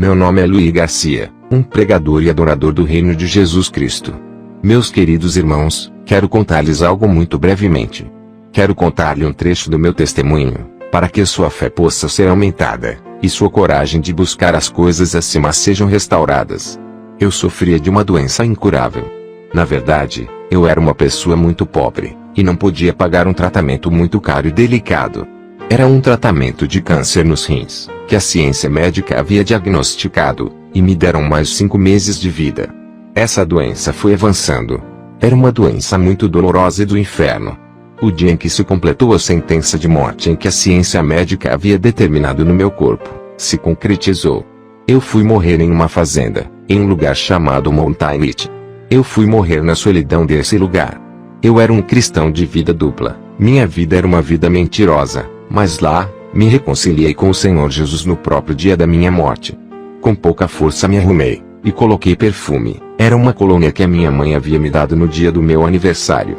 Meu nome é Luiz Garcia, um pregador e adorador do Reino de Jesus Cristo. Meus queridos irmãos, quero contar-lhes algo muito brevemente. Quero contar-lhe um trecho do meu testemunho, para que sua fé possa ser aumentada, e sua coragem de buscar as coisas acima sejam restauradas. Eu sofria de uma doença incurável. Na verdade, eu era uma pessoa muito pobre, e não podia pagar um tratamento muito caro e delicado. Era um tratamento de câncer nos rins, que a ciência médica havia diagnosticado, e me deram mais 5 meses de vida. Essa doença foi avançando. Era uma doença muito dolorosa e do inferno. O dia em que se completou a sentença de morte em que a ciência médica havia determinado no meu corpo, se concretizou. Eu fui morrer em uma fazenda, em um lugar chamado Mountain Beach. Eu fui morrer na solidão desse lugar. Eu era um cristão de vida dupla. Minha vida era uma vida mentirosa, mas lá, me reconciliei com o Senhor Jesus no próprio dia da minha morte. Com pouca força me arrumei, e coloquei perfume. Era uma colônia que a minha mãe havia me dado no dia do meu aniversário.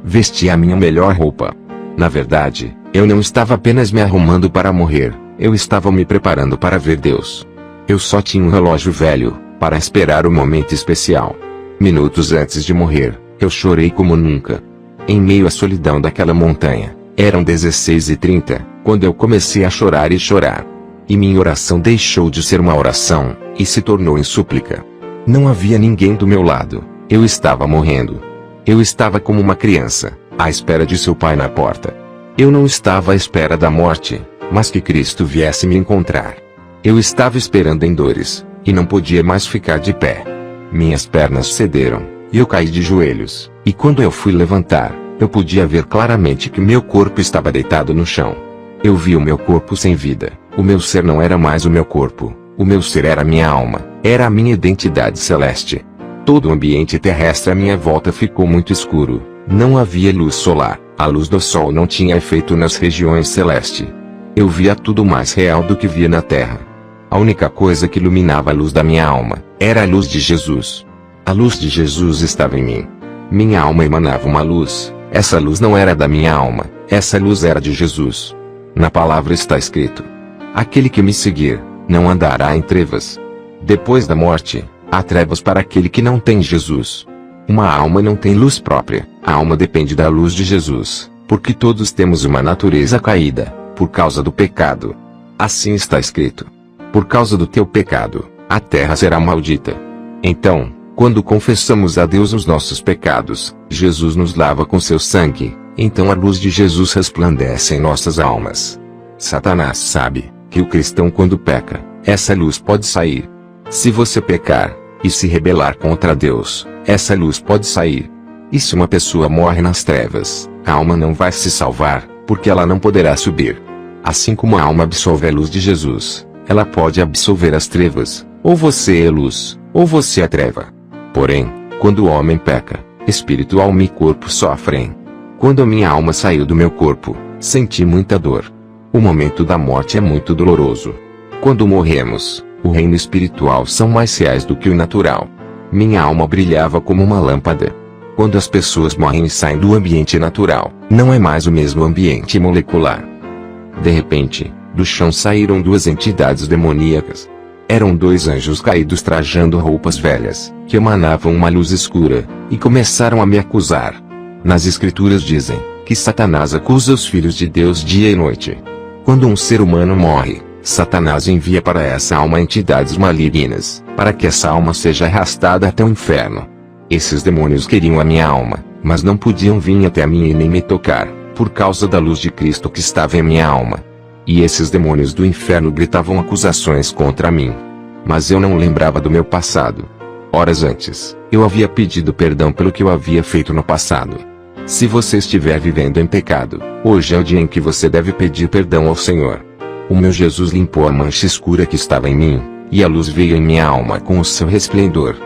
Vesti a minha melhor roupa. Na verdade, eu não estava apenas me arrumando para morrer, eu estava me preparando para ver Deus. Eu só tinha um relógio velho, para esperar o momento especial. Minutos antes de morrer, eu chorei como nunca. Em meio à solidão daquela montanha, eram 16h30, quando eu comecei a chorar e chorar. E minha oração deixou de ser uma oração, e se tornou em súplica. Não havia ninguém do meu lado, eu estava morrendo. Eu estava como uma criança, à espera de seu pai na porta. Eu não estava à espera da morte, mas que Cristo viesse me encontrar. Eu estava esperando em dores, e não podia mais ficar de pé. Minhas pernas cederam, e eu caí de joelhos, e quando eu fui levantar, eu podia ver claramente que meu corpo estava deitado no chão. Eu vi o meu corpo sem vida, o meu ser não era mais o meu corpo, o meu ser era a minha alma, era a minha identidade celeste. Todo o ambiente terrestre à minha volta ficou muito escuro, não havia luz solar, a luz do sol não tinha efeito nas regiões celestes. Eu via tudo mais real do que via na terra. A única coisa que iluminava a luz da minha alma, era a luz de Jesus. A luz de Jesus estava em mim. Minha alma emanava uma luz, essa luz não era da minha alma, essa luz era de Jesus. Na palavra está escrito: aquele que me seguir, não andará em trevas. Depois da morte, há trevas para aquele que não tem Jesus. Uma alma não tem luz própria, a alma depende da luz de Jesus, porque todos temos uma natureza caída, por causa do pecado. Assim está escrito: por causa do teu pecado, a terra será maldita. Então, quando confessamos a Deus os nossos pecados, Jesus nos lava com seu sangue, então a luz de Jesus resplandece em nossas almas. Satanás sabe que o cristão quando peca, essa luz pode sair. Se você pecar, e se rebelar contra Deus, essa luz pode sair. E se uma pessoa morre nas trevas, a alma não vai se salvar, porque ela não poderá subir. Assim como a alma absorve a luz de Jesus, ela pode absorver as trevas, ou você é luz, ou você é treva. Porém, quando o homem peca, espírito, alma e corpo sofrem. Quando a minha alma saiu do meu corpo, senti muita dor. O momento da morte é muito doloroso. Quando morremos, o reino espiritual são mais reais do que o natural. Minha alma brilhava como uma lâmpada. Quando as pessoas morrem e saem do ambiente natural, não é mais o mesmo ambiente molecular. De repente, do chão saíram 2 entidades demoníacas. Eram 2 anjos caídos trajando roupas velhas, que emanavam uma luz escura, e começaram a me acusar. Nas escrituras dizem, que Satanás acusa os filhos de Deus dia e noite. Quando um ser humano morre, Satanás envia para essa alma entidades malignas, para que essa alma seja arrastada até o inferno. Esses demônios queriam a minha alma, mas não podiam vir até a mim e nem me tocar, por causa da luz de Cristo que estava em minha alma. E esses demônios do inferno gritavam acusações contra mim. Mas eu não lembrava do meu passado. Horas antes, eu havia pedido perdão pelo que eu havia feito no passado. Se você estiver vivendo em pecado, hoje é o dia em que você deve pedir perdão ao Senhor. O meu Jesus limpou a mancha escura que estava em mim, e a luz veio em minha alma com o seu resplendor.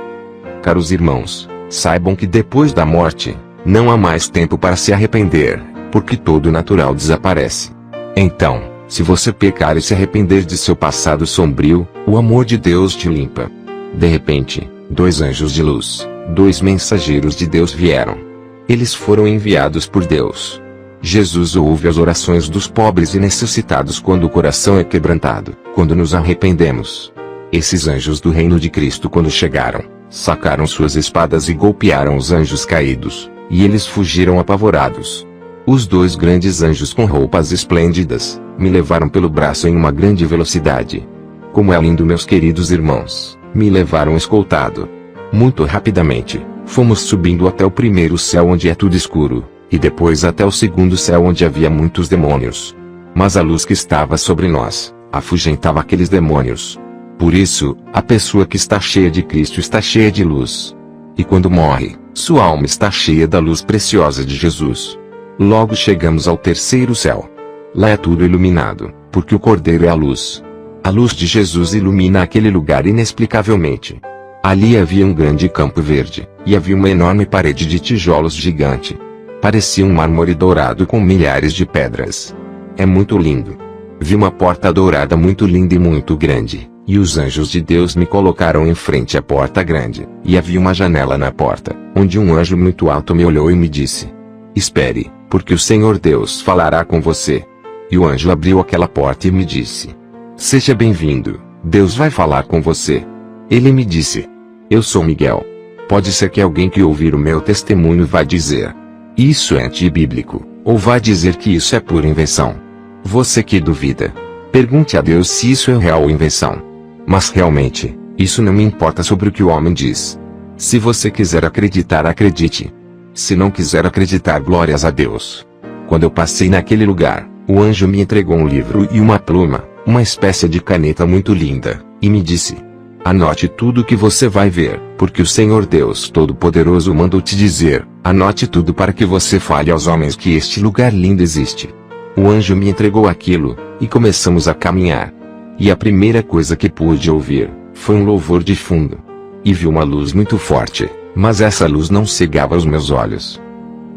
Caros irmãos, saibam que depois da morte, não há mais tempo para se arrepender, porque todo o natural desaparece. Então, se você pecar e se arrepender de seu passado sombrio, o amor de Deus te limpa. De repente, 2 anjos de luz, 2 mensageiros de Deus vieram. Eles foram enviados por Deus. Jesus ouve as orações dos pobres e necessitados quando o coração é quebrantado, quando nos arrependemos. Esses anjos do reino de Cristo, quando chegaram, sacaram suas espadas e golpearam os anjos caídos, e eles fugiram apavorados. Os dois grandes anjos com roupas esplêndidas, me levaram pelo braço em uma grande velocidade. Como é lindo, meus queridos irmãos, me levaram escoltado. Muito rapidamente, fomos subindo até o primeiro céu, onde é tudo escuro, e depois até o segundo céu, onde havia muitos demônios. Mas a luz que estava sobre nós, afugentava aqueles demônios. Por isso, a pessoa que está cheia de Cristo está cheia de luz. E quando morre, sua alma está cheia da luz preciosa de Jesus. Logo chegamos ao terceiro céu. Lá é tudo iluminado, porque o Cordeiro é a luz. A luz de Jesus ilumina aquele lugar inexplicavelmente. Ali havia um grande campo verde, e havia uma enorme parede de tijolos gigante. Parecia um mármore dourado com milhares de pedras. É muito lindo. Vi uma porta dourada muito linda e muito grande, e os anjos de Deus me colocaram em frente à porta grande, e havia uma janela na porta, onde um anjo muito alto me olhou e me disse: "Espere, porque o Senhor Deus falará com você." E o anjo abriu aquela porta e me disse: "Seja bem-vindo, Deus vai falar com você." Ele me disse: "Eu sou Miguel. Pode ser que alguém que ouvir o meu testemunho vá dizer: isso é antibíblico, ou vai dizer que isso é pura invenção. Você que duvida, pergunte a Deus se isso é real ou invenção. Mas realmente, isso não me importa sobre o que o homem diz. Se você quiser acreditar, acredite. Se não quiser acreditar, glórias a Deus." Quando eu passei naquele lugar, o anjo me entregou um livro e uma pluma, uma espécie de caneta muito linda, e me disse: "Anote tudo o que você vai ver, porque o Senhor Deus Todo-Poderoso mandou te dizer, anote tudo para que você fale aos homens que este lugar lindo existe." O anjo me entregou aquilo, e começamos a caminhar. E a primeira coisa que pude ouvir, foi um louvor de fundo. E vi uma luz muito forte, mas essa luz não cegava os meus olhos.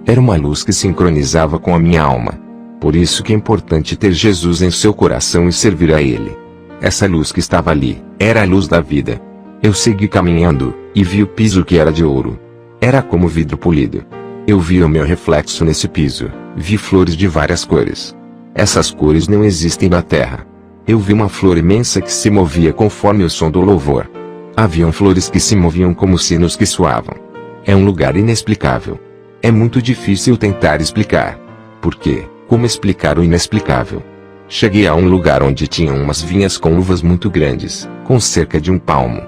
Era uma luz que sincronizava com a minha alma. Por isso que é importante ter Jesus em seu coração e servir a Ele. Essa luz que estava ali, era a luz da vida. Eu segui caminhando, e vi o piso que era de ouro. Era como vidro polido. Eu vi o meu reflexo nesse piso, vi flores de várias cores. Essas cores não existem na terra. Eu vi uma flor imensa que se movia conforme o som do louvor. Haviam flores que se moviam como sinos que soavam. É um lugar inexplicável. É muito difícil tentar explicar. Por quê? Como explicar o inexplicável? Cheguei a um lugar onde tinham umas vinhas com uvas muito grandes, com cerca de 1 palmo.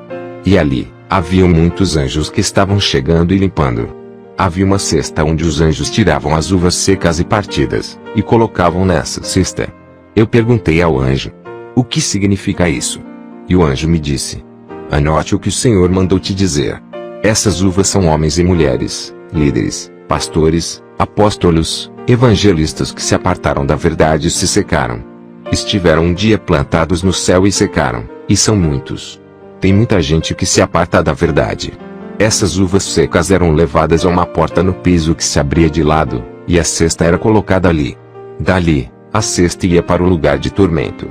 E ali, haviam muitos anjos que estavam chegando e limpando. Havia uma cesta onde os anjos tiravam as uvas secas e partidas, e colocavam nessa cesta. Eu perguntei ao anjo: "O que significa isso?" E o anjo me disse: "Anote o que o Senhor mandou te dizer. Essas uvas são homens e mulheres, líderes, pastores, apóstolos, evangelistas que se apartaram da verdade e se secaram. Estiveram um dia plantados no céu e secaram, e são muitos. Tem muita gente que se aparta da verdade." Essas uvas secas eram levadas a uma porta no piso que se abria de lado, e a cesta era colocada ali. Dali, a cesta ia para o lugar de tormento.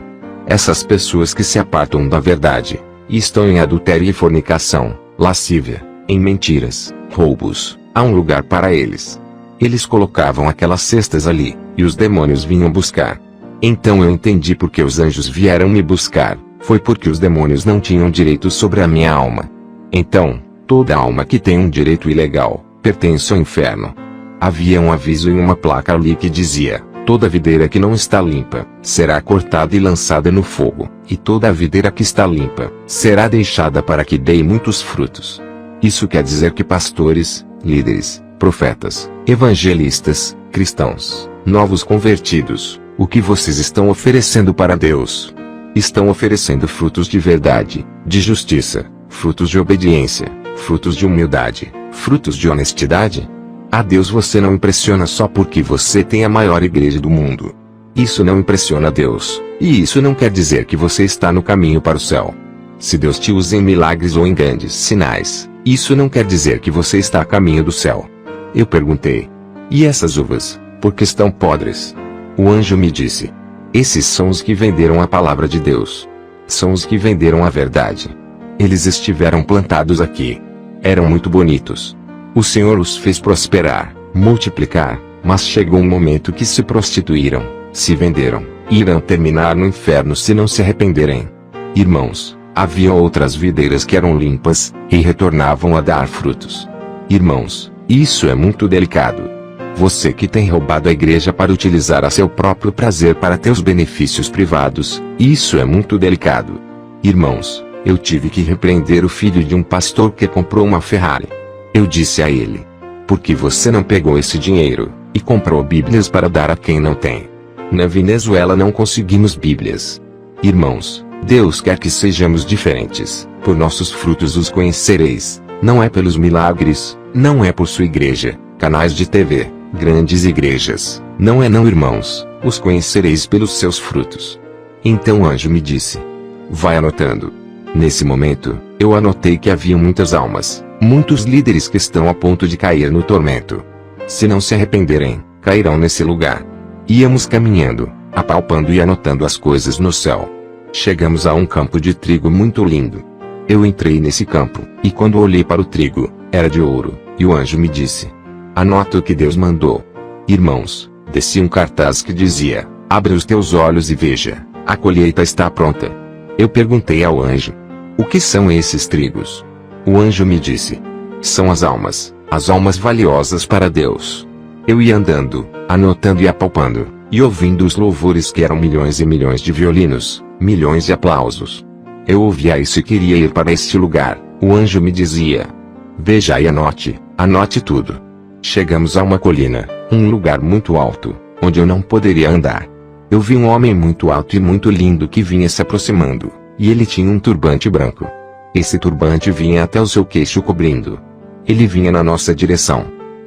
Essas pessoas que se apartam da verdade, e estão em adultério e fornicação, lascívia, em mentiras, roubos, há um lugar para eles. Eles colocavam aquelas cestas ali, e os demônios vinham buscar. Então eu entendi por que os anjos vieram me buscar, foi porque os demônios não tinham direito sobre a minha alma. Então, toda alma que tem um direito ilegal, pertence ao inferno. Havia um aviso em uma placa ali que dizia: "Toda videira que não está limpa, será cortada e lançada no fogo, e toda a videira que está limpa, será deixada para que dê muitos frutos." Isso quer dizer que pastores, líderes, profetas, evangelistas, cristãos, novos convertidos, o que vocês estão oferecendo para Deus? Estão oferecendo frutos de verdade, de justiça, frutos de obediência, frutos de humildade, frutos de honestidade? A Deus você não impressiona só porque você tem a maior igreja do mundo. Isso não impressiona a Deus, e isso não quer dizer que você está no caminho para o céu. Se Deus te usa em milagres ou em grandes sinais, isso não quer dizer que você está a caminho do céu. Eu perguntei: "E essas uvas, por que estão podres?" O anjo me disse: "Esses são os que venderam a palavra de Deus. São os que venderam a verdade. Eles estiveram plantados aqui. Eram muito bonitos. O Senhor os fez prosperar, multiplicar, mas chegou um momento que se prostituíram, se venderam, e irão terminar no inferno se não se arrependerem." Irmãos, Havia outras videiras que eram limpas, e retornavam a dar frutos. Irmãos, isso é muito delicado. Você que tem roubado a igreja para utilizar a seu próprio prazer para teus benefícios privados, isso é muito delicado. Irmãos, eu tive que repreender o filho de um pastor que comprou uma Ferrari. Eu disse a ele: por que você não pegou esse dinheiro e comprou Bíblias para dar a quem não tem? Na Venezuela não conseguimos Bíblias. Irmãos, Deus quer que sejamos diferentes. Por nossos frutos os conhecereis. Não é pelos milagres, não é por sua igreja, canais de TV, grandes igrejas. Não é não, irmãos, os conhecereis pelos seus frutos. Então o anjo me disse: vai anotando. Nesse momento, eu anotei que havia muitas almas, muitos líderes que estão a ponto de cair no tormento. Se não se arrependerem, cairão nesse lugar. Íamos caminhando, apalpando e anotando as coisas no céu. Chegamos a um campo de trigo muito lindo. Eu entrei nesse campo, e quando olhei para o trigo, era de ouro, e o anjo me disse: anota o que Deus mandou. Irmãos, desci um cartaz que dizia: abre os teus olhos e veja, a colheita está pronta. Eu perguntei ao anjo: o que são esses trigos? O anjo me disse: são as almas valiosas para Deus. Eu ia andando, anotando e apalpando, e ouvindo os louvores que eram milhões e milhões de violinos, milhões de aplausos. Eu ouvia isso e queria ir para este lugar. O anjo me dizia: veja e anote tudo. Chegamos a uma colina, um lugar muito alto, onde eu não poderia andar. Eu vi um homem muito alto e muito lindo que vinha se aproximando, e ele tinha um turbante branco. Esse turbante vinha até o seu queixo cobrindo. Ele vinha na nossa direção.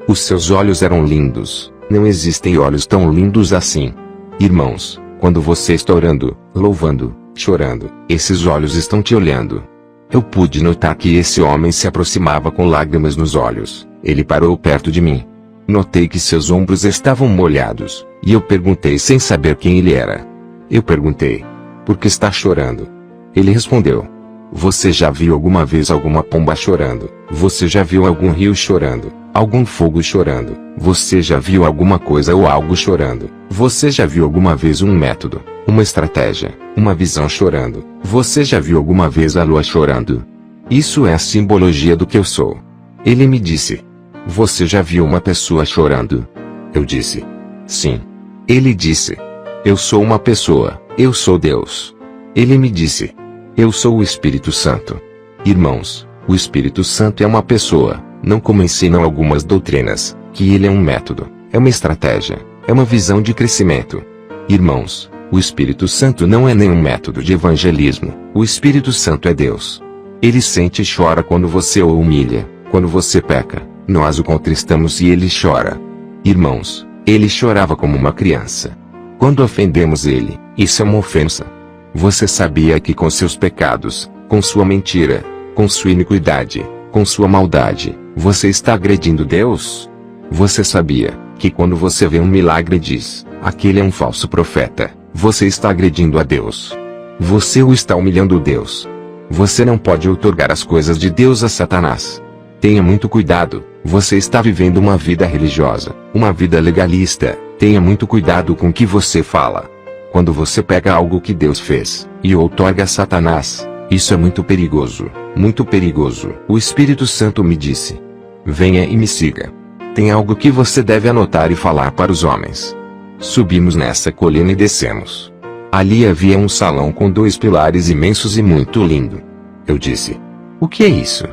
Os seus olhos eram lindos, não existem olhos tão lindos assim. Irmãos, quando você está orando, louvando, chorando, esses olhos estão te olhando. Eu pude notar que esse homem se aproximava com lágrimas nos olhos. Ele parou perto de mim. Notei que seus ombros estavam molhados, e eu perguntei sem saber quem ele era. Eu perguntei: por que está chorando? Ele respondeu: você já viu alguma vez alguma pomba chorando? Você já viu algum rio chorando? Algum fogo chorando? Você já viu alguma coisa ou algo chorando? Você já viu alguma vez um método, uma estratégia, uma visão chorando? Você já viu alguma vez a lua chorando? Isso é a simbologia do que eu sou. Ele me disse: você já viu uma pessoa chorando? Eu disse: sim. Ele disse: eu sou uma pessoa, eu sou Deus. Ele me disse: eu sou o Espírito Santo. Irmãos, o Espírito Santo é uma pessoa, não como ensinam algumas doutrinas, que ele é um método, é uma estratégia, é uma visão de crescimento. Irmãos, o Espírito Santo não é nenhum método de evangelismo, o Espírito Santo é Deus. Ele sente e chora quando você o humilha, quando você peca, nós o contristamos e ele chora. Irmãos, ele chorava como uma criança. Quando ofendemos ele, isso é uma ofensa. Você sabia que com seus pecados, com sua mentira, com sua iniquidade, com sua maldade, você está agredindo Deus? Você sabia que quando você vê um milagre e diz: aquele é um falso profeta, você está agredindo a Deus? Você o está humilhando Deus. Você não pode outorgar as coisas de Deus a Satanás. Tenha muito cuidado, você está vivendo uma vida religiosa, uma vida legalista. Tenha muito cuidado com o que você fala. Quando você pega algo que Deus fez, e outorga a Satanás, isso é muito perigoso, muito perigoso. O Espírito Santo me disse: venha e me siga. Tem algo que você deve anotar e falar para os homens. Subimos nessa colina e descemos. Ali havia um salão com 2 pilares imensos e muito lindo. Eu disse: o que é isso?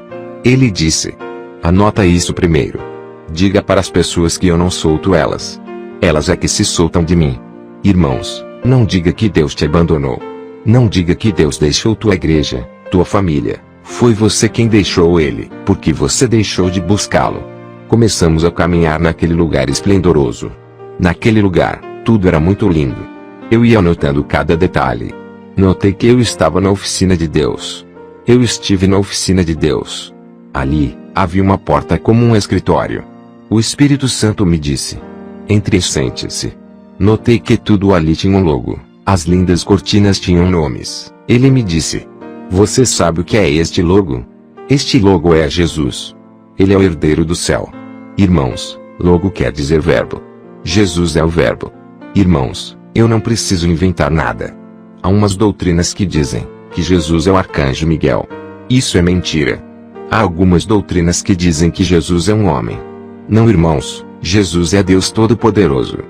Ele disse: anota isso primeiro. Diga para as pessoas que eu não solto elas. Elas é que se soltam de mim. Irmãos, não diga que Deus te abandonou. Não diga que Deus deixou tua igreja, tua família. Foi você quem deixou ele, porque você deixou de buscá-lo. Começamos a caminhar naquele lugar esplendoroso. Naquele lugar, tudo era muito lindo. Eu ia anotando cada detalhe. Notei que eu estava na oficina de Deus. Eu estive na oficina de Deus. Ali, havia uma porta como um escritório. O Espírito Santo me disse: entre e sente-se. Notei que tudo ali tinha um logo. As lindas cortinas tinham nomes. Ele me disse: você sabe o que é este logo? Este logo é Jesus. Ele é o herdeiro do céu. Irmãos, logo quer dizer verbo. Jesus é o verbo. Irmãos, eu não preciso inventar nada. Há umas doutrinas que dizem que Jesus é o arcanjo Miguel. Isso é mentira. Há algumas doutrinas que dizem que Jesus é um homem. Não, irmãos, Jesus é Deus Todo-Poderoso.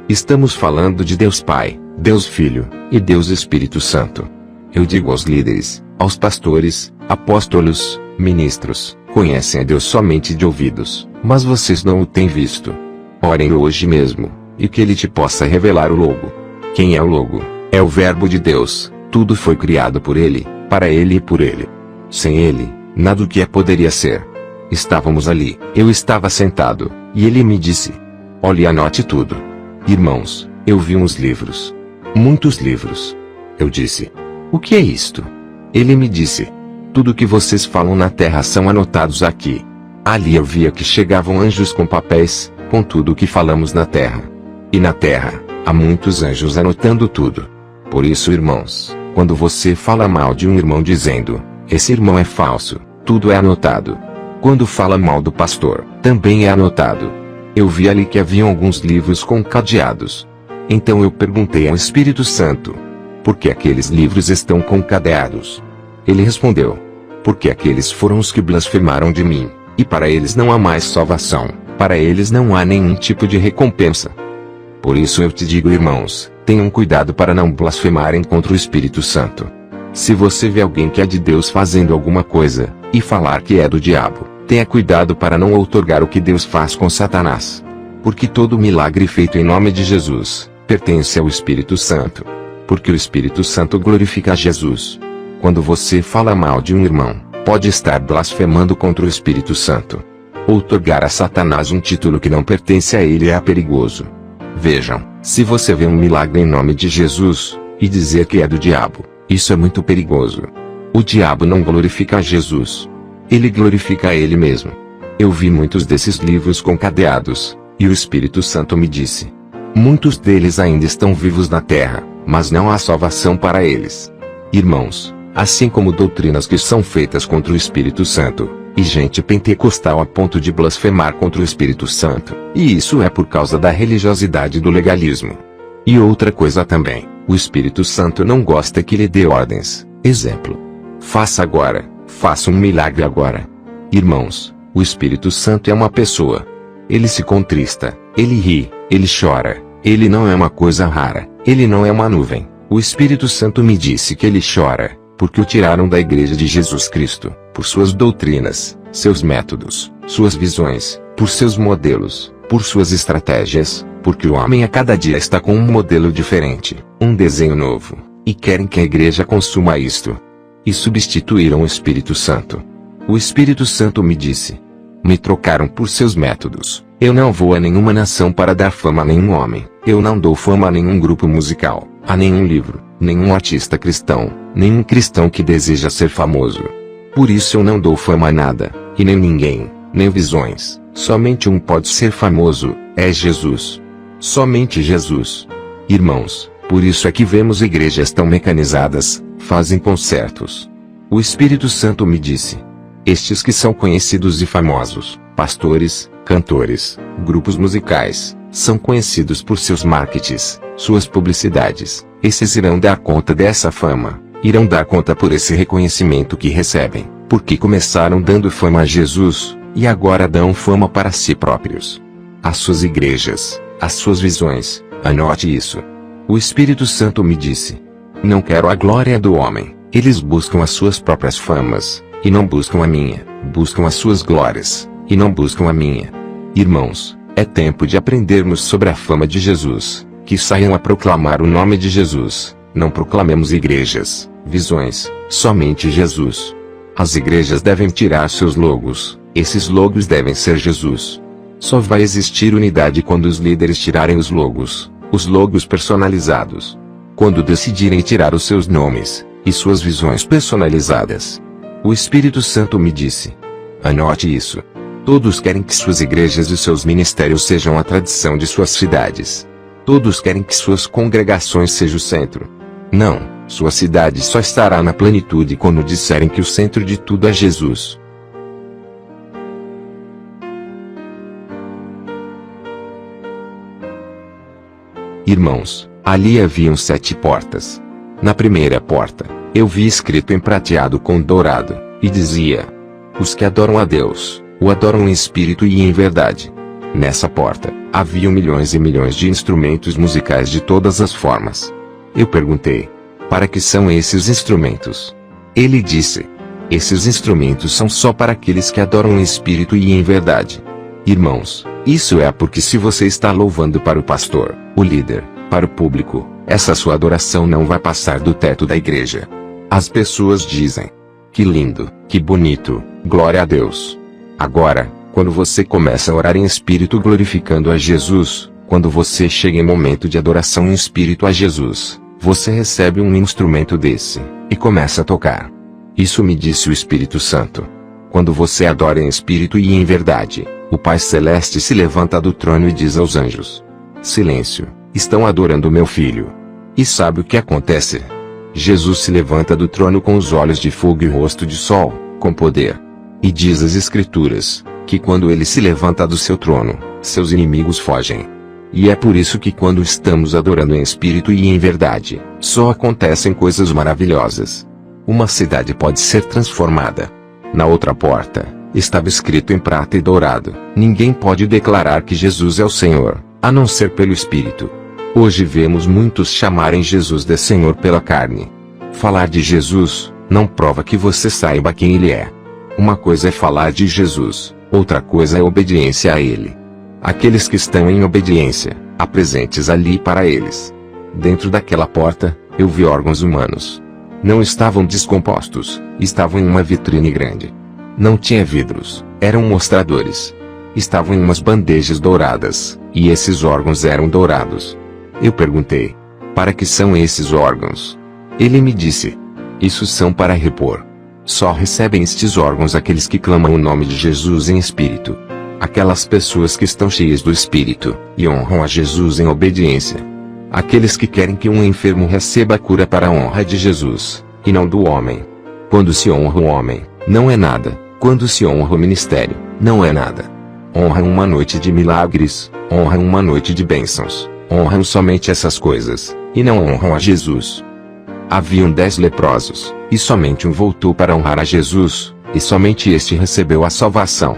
Estamos falando de Deus Pai, Deus Filho e Deus Espírito Santo. Eu digo aos líderes, aos pastores, apóstolos, ministros, conhecem a Deus somente de ouvidos, mas vocês não o têm visto. Orem hoje mesmo, e que Ele te possa revelar o Logo. Quem é o Logo? É o Verbo de Deus. Tudo foi criado por Ele, para Ele e por Ele. Sem Ele, nada do que poderia ser. Estávamos ali, eu estava sentado, e Ele me disse: olhe e anote tudo. Irmãos, eu vi uns livros. Muitos livros. Eu disse: o que é isto? Ele me disse: tudo que vocês falam na terra são anotados aqui. Ali eu via que chegavam anjos com papéis, com tudo o que falamos na terra. E na terra, há muitos anjos anotando tudo. Por isso, irmãos, quando você fala mal de um irmão dizendo: esse irmão é falso, tudo é anotado. Quando fala mal do pastor, também é anotado. Eu vi ali que haviam alguns livros com cadeados. Então eu perguntei ao Espírito Santo: por que aqueles livros estão com cadeados? Ele respondeu: porque aqueles foram os que blasfemaram de mim, e para eles não há mais salvação, para eles não há nenhum tipo de recompensa. Por isso eu te digo, irmãos, tenham cuidado para não blasfemarem contra o Espírito Santo. Se você vê alguém que é de Deus fazendo alguma coisa, e falar que é do diabo, tenha cuidado para não outorgar o que Deus faz com Satanás. Porque todo milagre feito em nome de Jesus, pertence ao Espírito Santo. Porque o Espírito Santo glorifica a Jesus. Quando você fala mal de um irmão, pode estar blasfemando contra o Espírito Santo. Outorgar a Satanás um título que não pertence a ele é perigoso. Vejam, se você vê um milagre em nome de Jesus, e dizer que é do diabo, isso é muito perigoso. O diabo não glorifica a Jesus. Ele glorifica a ele mesmo. Eu vi muitos desses livros com cadeados, e o Espírito Santo me disse: muitos deles ainda estão vivos na terra, mas não há salvação para eles. Irmãos, assim como doutrinas que são feitas contra o Espírito Santo, e gente pentecostal a ponto de blasfemar contra o Espírito Santo, e isso é por causa da religiosidade do legalismo. E outra coisa também, o Espírito Santo não gosta que lhe dê ordens. Exemplo: faça agora, faça um milagre agora. Irmãos, o Espírito Santo é uma pessoa. Ele se contrista, ele ri, ele chora, ele não é uma coisa rara, ele não é uma nuvem. O Espírito Santo me disse que ele chora, porque o tiraram da igreja de Jesus Cristo, por suas doutrinas, seus métodos, suas visões, por seus modelos, por suas estratégias, porque o homem a cada dia está com um modelo diferente, um desenho novo, e querem que a igreja consuma isto. E substituíram o Espírito Santo. O Espírito Santo me disse: me trocaram por seus métodos. Eu não vou a nenhuma nação para dar fama a nenhum homem. Eu não dou fama a nenhum grupo musical, a nenhum livro, nenhum artista cristão, nenhum cristão que deseja ser famoso. Por isso eu não dou fama a nada, e nem ninguém, nem visões. Somente um pode ser famoso, é Jesus. Somente Jesus. Irmãos, por isso é que vemos igrejas tão mecanizadas, fazem concertos. O Espírito Santo me disse: estes que são conhecidos e famosos, pastores, cantores, grupos musicais, são conhecidos por seus marketings, suas publicidades. Esses irão dar conta dessa fama, irão dar conta por esse reconhecimento que recebem, porque começaram dando fama a Jesus, e agora dão fama para si próprios. As suas igrejas, as suas visões, anote isso. O Espírito Santo me disse: não quero a glória do homem, eles buscam as suas próprias famas, e não buscam a minha, buscam as suas glórias, e não buscam a minha. Irmãos, é tempo de aprendermos sobre a fama de Jesus, que saiam a proclamar o nome de Jesus. Não proclamemos igrejas, visões, somente Jesus. As igrejas devem tirar seus logos, esses logos devem ser Jesus. Só vai existir unidade quando os líderes tirarem os logos personalizados. Quando decidirem tirar os seus nomes, e suas visões personalizadas. O Espírito Santo me disse: anote isso. Todos querem que suas igrejas e seus ministérios sejam a tradição de suas cidades. Todos querem que suas congregações sejam o centro. Não, sua cidade só estará na plenitude quando disserem que o centro de tudo é Jesus. Irmãos, ali haviam 7 portas. Na primeira porta, Eu vi escrito em prateado com dourado, e dizia: os que adoram a Deus, o adoram em espírito e em verdade. Nessa porta, haviam milhões e milhões de instrumentos musicais de todas as formas. Eu perguntei: para que são esses instrumentos? Ele disse: esses instrumentos são só para aqueles que adoram em espírito e em verdade. Irmãos, isso é porque se você está louvando para o pastor, o líder, para o público, essa sua adoração não vai passar do teto da igreja. As pessoas dizem: que lindo, que bonito, glória a Deus. Agora, quando você começa a orar em espírito glorificando a Jesus, quando você chega em momento de adoração em espírito a Jesus, você recebe um instrumento desse, e começa a tocar. Isso me disse o Espírito Santo. Quando você adora em espírito e em verdade, o Pai Celeste se levanta do trono e diz aos anjos: silêncio, estão adorando meu filho. E sabe o que acontece? Jesus se levanta do trono com os olhos de fogo e rosto de sol, com poder. E diz as Escrituras, que quando ele se levanta do seu trono, seus inimigos fogem. E é por isso que quando estamos adorando em espírito e em verdade, só acontecem coisas maravilhosas. Uma cidade pode ser transformada. Na outra porta, estava escrito em prata e dourado: ninguém pode declarar que Jesus é o Senhor, a não ser pelo Espírito. Hoje vemos muitos chamarem Jesus de Senhor pela carne. Falar de Jesus, não prova que você saiba quem Ele é. Uma coisa é falar de Jesus, outra coisa é obediência a Ele. Aqueles que estão em obediência, há presentes ali para eles. Dentro daquela porta, eu vi órgãos humanos. Não estavam descompostos, estavam em uma vitrine grande. Não tinha vidros, eram mostradores. Estavam em umas bandejas douradas, e esses órgãos eram dourados. Eu perguntei: para que são esses órgãos? Ele me disse: isso são para repor. Só recebem estes órgãos aqueles que clamam o nome de Jesus em espírito. Aquelas pessoas que estão cheias do Espírito, e honram a Jesus em obediência. Aqueles que querem que um enfermo receba a cura para a honra de Jesus, e não do homem. Quando se honra o homem, não é nada. Quando se honra o ministério, não é nada. Honram uma noite de milagres, honram uma noite de bênçãos. Honram somente essas coisas, e não honram a Jesus. Haviam 10 leprosos, e somente um voltou para honrar a Jesus, e somente este recebeu a salvação.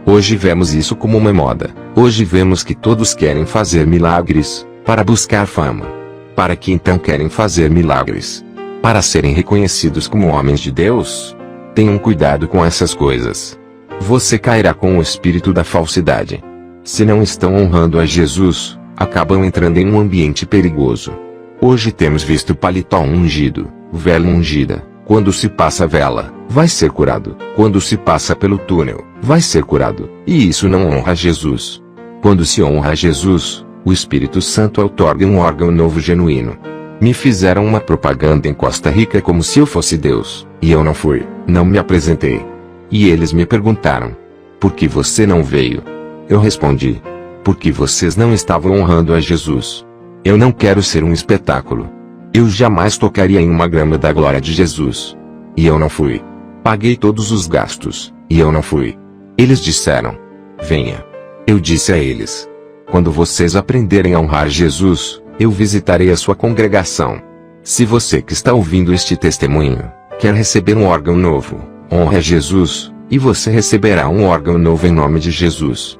Hoje vemos isso como uma moda. Hoje vemos que todos querem fazer milagres, para buscar fama. Para que então querem fazer milagres? Para serem reconhecidos como homens de Deus? Tenham cuidado com essas coisas. Você cairá com o espírito da falsidade. Se não estão honrando a Jesus, acabam entrando em um ambiente perigoso. Hoje temos visto paletó ungido, vela ungida. Quando se passa a vela, vai ser curado. Quando se passa pelo túnel, vai ser curado. E isso não honra a Jesus. Quando se honra a Jesus, o Espírito Santo outorga um órgão novo genuíno. Me fizeram uma propaganda em Costa Rica como se eu fosse Deus, e eu não fui, não me apresentei. E eles me perguntaram: por que você não veio? Eu respondi: porque vocês não estavam honrando a Jesus. Eu não quero ser um espetáculo. Eu jamais tocaria em uma grama da glória de Jesus. E eu não fui. Paguei todos os gastos, e eu não fui. Eles disseram: venha. Eu disse a eles: quando vocês aprenderem a honrar Jesus, eu visitarei a sua congregação. Se você que está ouvindo este testemunho, quer receber um órgão novo, honre a Jesus, e você receberá um órgão novo em nome de Jesus.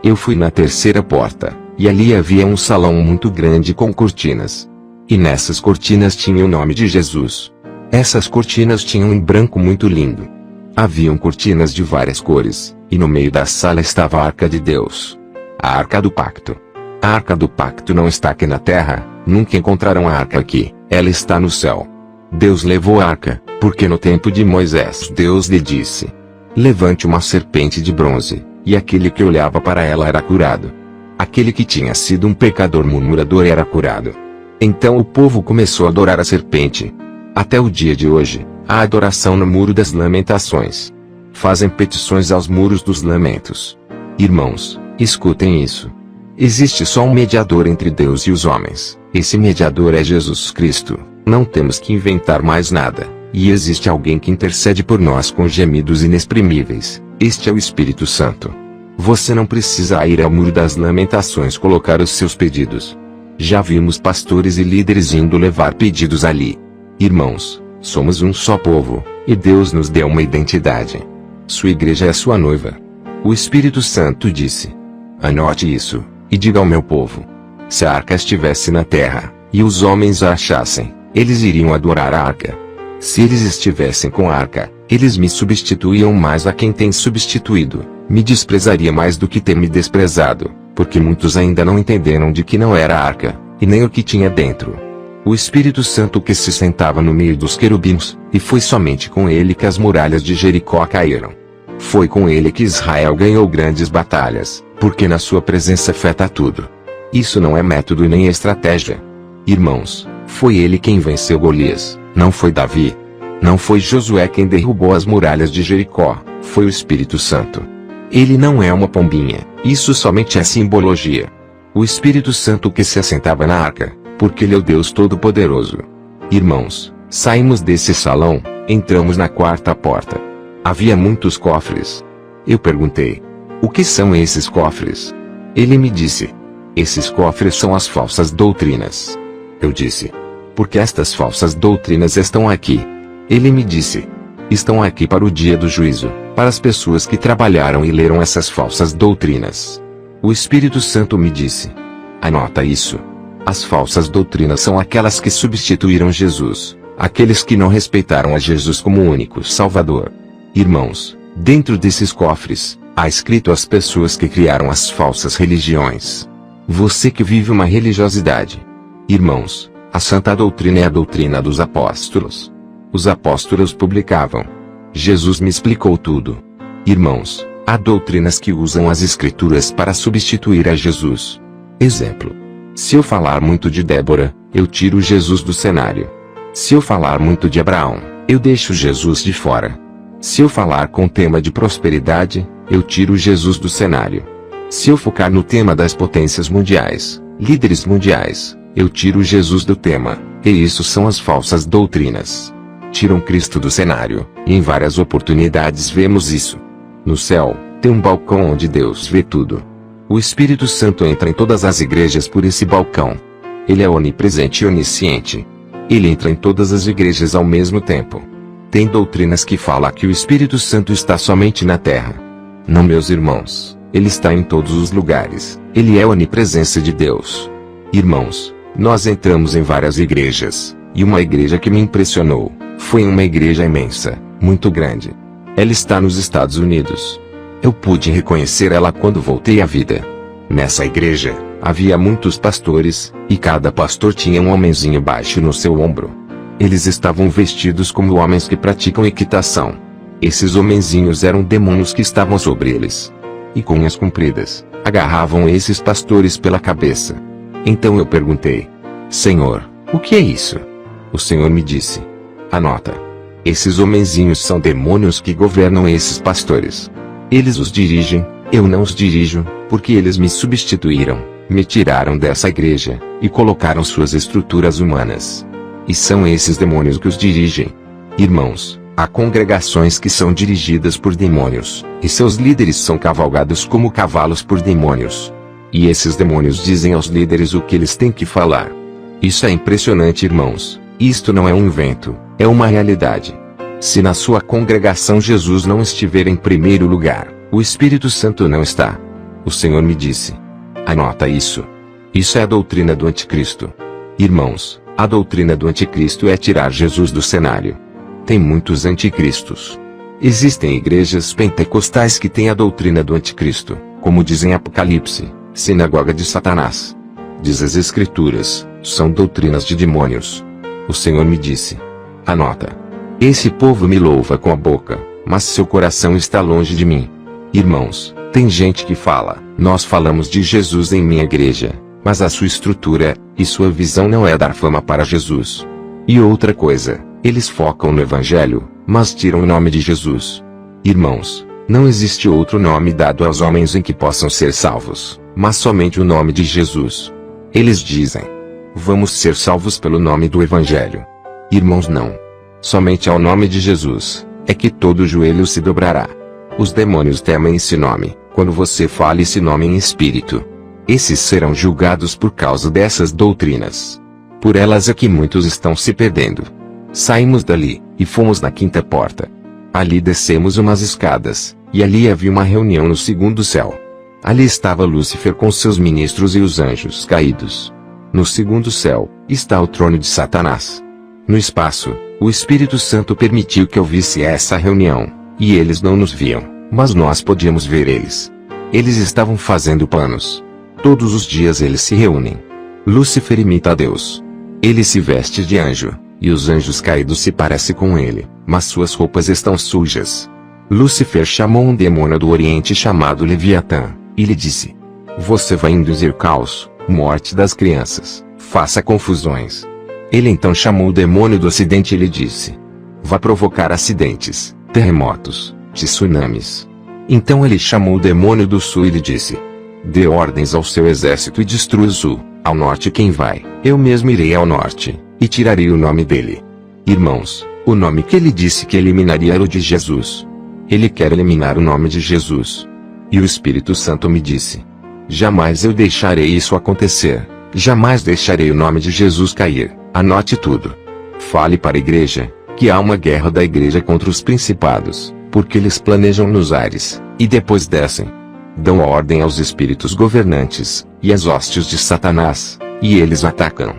Eu fui na terceira porta, e ali havia um salão muito grande com cortinas. E nessas cortinas tinha o nome de Jesus. Essas cortinas tinham um branco muito lindo. Haviam cortinas de várias cores, e no meio da sala estava a Arca de Deus. A Arca do Pacto. A Arca do Pacto não está aqui na terra, nunca encontrarão a Arca aqui, ela está no céu. Deus levou a Arca, porque no tempo de Moisés Deus lhe disse: levante uma serpente de bronze. E aquele que olhava para ela era curado. Aquele que tinha sido um pecador murmurador era curado. Então o povo começou a adorar a serpente. Até o dia de hoje, há adoração no Muro das Lamentações. Fazem petições aos muros dos lamentos. Irmãos, escutem isso. Existe só um mediador entre Deus e os homens. Esse mediador é Jesus Cristo. Não temos que inventar mais nada. E existe alguém que intercede por nós com gemidos inexprimíveis. Este é o Espírito Santo. Você não precisa ir ao Muro das Lamentações colocar os seus pedidos. Já vimos pastores e líderes indo levar pedidos ali. Irmãos, Somos um só povo, e Deus nos deu uma identidade. Sua igreja é sua noiva. O Espírito Santo disse: anote isso, e diga ao meu povo. Se a arca estivesse na terra, e os homens a achassem, eles iriam adorar a arca. Se eles estivessem com a arca, eles me substituíam mais a quem tem substituído, me desprezaria mais do que ter me desprezado, porque muitos ainda não entenderam de que não era a arca, e nem o que tinha dentro. O Espírito Santo que se sentava no meio dos querubins, e foi somente com ele que as muralhas de Jericó caíram. Foi com ele que Israel ganhou grandes batalhas, porque na sua presença afeta tudo. Isso não é método nem estratégia. Irmãos, foi ele quem venceu Golias, não foi Davi. Não foi Josué quem derrubou as muralhas de Jericó, foi o Espírito Santo. Ele não é uma pombinha, isso somente é simbologia. O Espírito Santo que se assentava na arca, porque ele é o Deus Todo-Poderoso. Irmãos, saímos desse salão, entramos na quarta porta. Havia muitos cofres. Eu perguntei: o que são esses cofres? Ele me disse: esses cofres são as falsas doutrinas. Eu disse: por que estas falsas doutrinas estão aqui? Ele me disse: estão aqui para o dia do juízo, para as pessoas que trabalharam e leram essas falsas doutrinas. O Espírito Santo me disse: anota isso. As falsas doutrinas são aquelas que substituíram Jesus, aqueles que não respeitaram a Jesus como único Salvador. Irmãos, dentro desses cofres, há escrito as pessoas que criaram as falsas religiões. Você que vive uma religiosidade. Irmãos, a santa doutrina é a doutrina dos apóstolos. Os apóstolos publicavam. Jesus me explicou tudo. Irmãos, há doutrinas que usam as escrituras para substituir a Jesus. Exemplo. Se eu falar muito de Débora, eu tiro Jesus do cenário. Se eu falar muito de Abraão, eu deixo Jesus de fora. Se eu falar com o tema de prosperidade, eu tiro Jesus do cenário. Se eu focar no tema das potências mundiais, líderes mundiais, eu tiro Jesus do tema, e isso são as falsas doutrinas. Tiram Cristo do cenário, e em várias oportunidades vemos isso. No céu, tem um balcão onde Deus vê tudo. O Espírito Santo entra em todas as igrejas por esse balcão. Ele é onipresente e onisciente. Ele entra em todas as igrejas ao mesmo tempo. Tem doutrinas que falam que o Espírito Santo está somente na terra. Não, meus irmãos, ele está em todos os lugares. Ele é a onipresença de Deus. Irmãos, nós entramos em várias igrejas, e uma igreja que me impressionou, foi uma igreja imensa, muito grande. Ela está nos Estados Unidos. Eu pude reconhecer ela quando voltei à vida. Nessa igreja, havia muitos pastores, e cada pastor tinha um homenzinho baixo no seu ombro. Eles estavam vestidos como homens que praticam equitação. Esses homenzinhos eram demônios que estavam sobre eles. E com unhas compridas, agarravam esses pastores pela cabeça. Então eu perguntei: Senhor, o que é isso? O Senhor me disse: anota. Esses homenzinhos são demônios que governam esses pastores. Eles os dirigem, eu não os dirijo, porque eles me substituíram, me tiraram dessa igreja, e colocaram suas estruturas humanas. E são esses demônios que os dirigem. Irmãos, há congregações que são dirigidas por demônios, e seus líderes são cavalgados como cavalos por demônios. E esses demônios dizem aos líderes o que eles têm que falar. Isso é impressionante, irmãos. Isto não é um invento, é uma realidade. Se na sua congregação Jesus não estiver em primeiro lugar, o Espírito Santo não está. O Senhor me disse: anota isso. Isso é a doutrina do anticristo. Irmãos, a doutrina do anticristo é tirar Jesus do cenário. Tem muitos anticristos. Existem igrejas pentecostais que têm a doutrina do anticristo, como dizem Apocalipse, sinagoga de Satanás. Diz as Escrituras, são doutrinas de demônios. O Senhor me disse: anota. Esse povo me louva com a boca, mas seu coração está longe de mim. Irmãos, tem gente que fala: nós falamos de Jesus em minha igreja, mas a sua estrutura e sua visão não é dar fama para Jesus. E outra coisa, eles focam no Evangelho, mas tiram o nome de Jesus. Irmãos, não existe outro nome dado aos homens em que possam ser salvos, mas somente o nome de Jesus. Eles dizem: vamos ser salvos pelo nome do Evangelho. Irmãos, não. Somente ao nome de Jesus é que todo joelho se dobrará. Os demônios temem esse nome, quando você fala esse nome em espírito. Esses serão julgados por causa dessas doutrinas. Por elas é que muitos estão se perdendo. Saímos dali, e fomos na quinta porta. Ali descemos umas escadas, e ali havia uma reunião no segundo céu. Ali estava Lúcifer com seus ministros e os anjos caídos. No segundo céu, está o trono de Satanás. No espaço, o Espírito Santo permitiu que eu visse essa reunião, e eles não nos viam, mas nós podíamos ver eles. Eles estavam fazendo planos. Todos os dias eles se reúnem. Lúcifer imita a Deus. Ele se veste de anjo, e os anjos caídos se parecem com ele, mas suas roupas estão sujas. Lúcifer chamou um demônio do Oriente chamado Leviatã, e lhe disse: Você vai induzir caos, morte das crianças, faça confusões. Ele então chamou o demônio do Ocidente e lhe disse: Vá provocar acidentes, terremotos, tsunamis. Então ele chamou o demônio do Sul e lhe disse: Dê ordens ao seu exército e destrua o Sul. Ao norte quem vai? Eu mesmo irei ao norte, e tirarei o nome dele. Irmãos, o nome que ele disse que eliminaria era o de Jesus. Ele quer eliminar o nome de Jesus. E o Espírito Santo me disse: Jamais eu deixarei isso acontecer. Jamais deixarei o nome de Jesus cair. Anote tudo. Fale para a igreja, que há uma guerra da igreja contra os principados, porque eles planejam nos ares, e depois descem. Dão ordem aos espíritos governantes, e às hostes de Satanás, e eles atacam.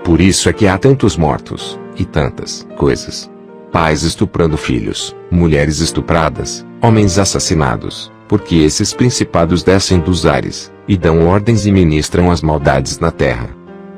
Por isso é que há tantos mortos, e tantas coisas. Pais estuprando filhos, mulheres estupradas, homens assassinados, porque esses principados descem dos ares, e dão ordens e ministram as maldades na terra.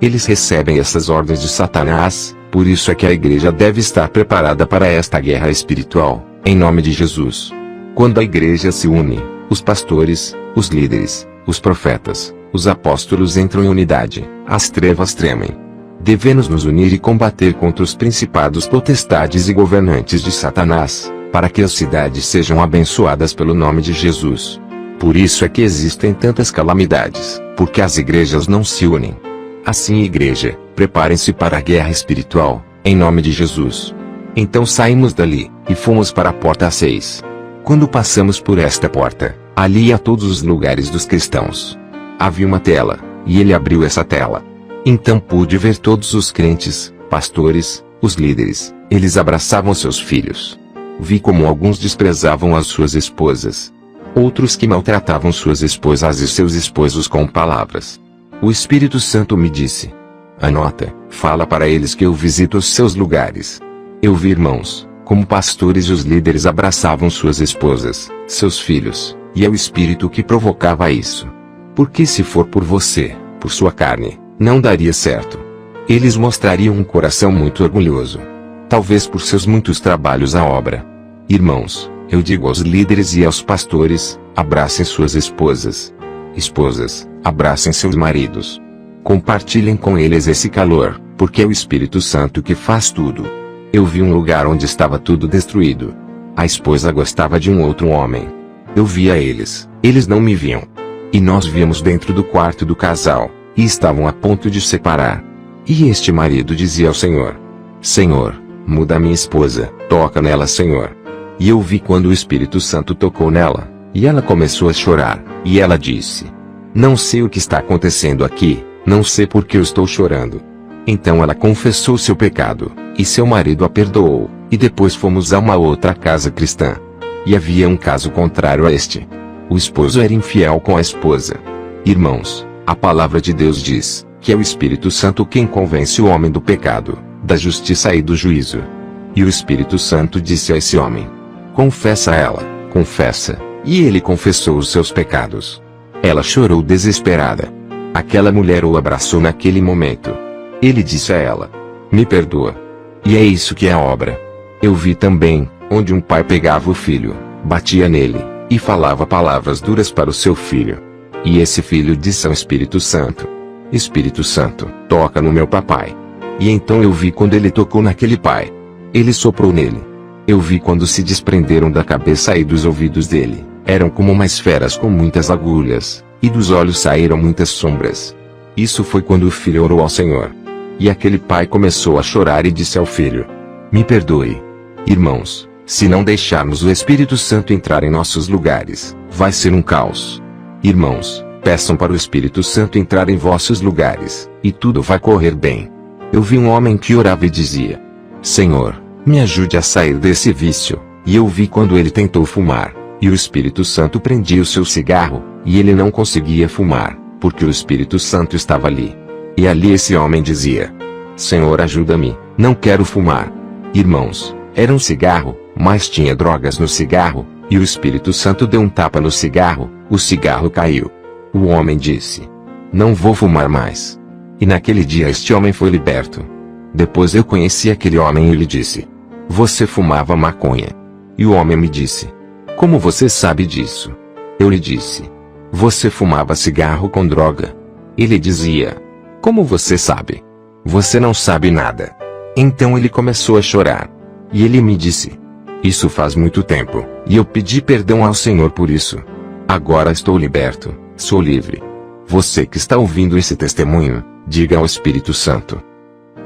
Eles recebem essas ordens de Satanás, por isso é que a igreja deve estar preparada para esta guerra espiritual, em nome de Jesus. Quando a igreja se une, os pastores, os líderes, os profetas, os apóstolos entram em unidade, as trevas tremem. Devemos nos unir e combater contra os principados, potestades e governantes de Satanás, para que as cidades sejam abençoadas pelo nome de Jesus. Por isso é que existem tantas calamidades, porque as igrejas não se unem. Assim, igreja, preparem-se para a guerra espiritual, em nome de Jesus. Então saímos dali, e fomos para a porta 6. Quando passamos por esta porta, ali ia todos os lugares dos cristãos. Havia uma tela, e ele abriu essa tela. Então pude ver todos os crentes, pastores, os líderes, eles abraçavam seus filhos. Vi como alguns desprezavam as suas esposas. Outros que maltratavam suas esposas e seus esposos com palavras. O Espírito Santo me disse: Anota, fala para eles que eu visito os seus lugares. Eu vi irmãos, como pastores e os líderes abraçavam suas esposas, seus filhos, e é o Espírito que provocava isso. Porque se for por você, por sua carne, não daria certo. Eles mostrariam um coração muito orgulhoso. Talvez por seus muitos trabalhos à obra. Irmãos, eu digo aos líderes e aos pastores: abracem suas esposas. Esposas, abracem seus maridos. Compartilhem com eles esse calor, porque é o Espírito Santo que faz tudo. Eu vi um lugar onde estava tudo destruído. A esposa gostava de um outro homem. Eu via eles não me viam. E nós víamos dentro do quarto do casal, e estavam a ponto de separar. E este marido dizia ao Senhor: Senhor, muda a minha esposa, toca nela, Senhor. E eu vi quando o Espírito Santo tocou nela, e ela começou a chorar, e ela disse: Não sei o que está acontecendo aqui, não sei por que eu estou chorando. Então ela confessou seu pecado, e seu marido a perdoou, e depois fomos a uma outra casa cristã. E havia um caso contrário a este. O esposo era infiel com a esposa. Irmãos, a palavra de Deus diz que é o Espírito Santo quem convence o homem do pecado, da justiça e do juízo. E o Espírito Santo disse a esse homem: Confessa a ela, confessa. E ele confessou os seus pecados. Ela chorou desesperada. Aquela mulher o abraçou naquele momento. Ele disse a ela: Me perdoa. E é isso que é a obra. Eu vi também, onde um pai pegava o filho, batia nele, e falava palavras duras para o seu filho. E esse filho disse ao Espírito Santo: Espírito Santo, toca no meu papai. E então eu vi quando ele tocou naquele pai. Ele soprou nele. Eu vi quando se desprenderam da cabeça e dos ouvidos dele. Eram como umas feras com muitas agulhas, e dos olhos saíram muitas sombras. Isso foi quando o filho orou ao Senhor. E aquele pai começou a chorar e disse ao filho: Me perdoe. Irmãos, se não deixarmos o Espírito Santo entrar em nossos lugares, vai ser um caos. Irmãos, peçam para o Espírito Santo entrar em vossos lugares, e tudo vai correr bem. Eu vi um homem que orava e dizia: Senhor, me ajude a sair desse vício. E eu vi quando ele tentou fumar, e o Espírito Santo prendia o seu cigarro, e ele não conseguia fumar, porque o Espírito Santo estava ali. E ali esse homem dizia: Senhor, ajuda-me, não quero fumar. Irmãos, era um cigarro, mas tinha drogas no cigarro, e o Espírito Santo deu um tapa no cigarro, o cigarro caiu. O homem disse: não vou fumar mais. E naquele dia este homem foi liberto. Depois eu conheci aquele homem e lhe disse: você fumava maconha. E o homem me disse: como você sabe disso? Eu lhe disse: você fumava cigarro com droga. Ele dizia: como você sabe? Você não sabe nada. Então ele começou a chorar. E ele me disse: isso faz muito tempo, e eu pedi perdão ao Senhor por isso. Agora estou liberto, sou livre. Você que está ouvindo esse testemunho, diga ao Espírito Santo: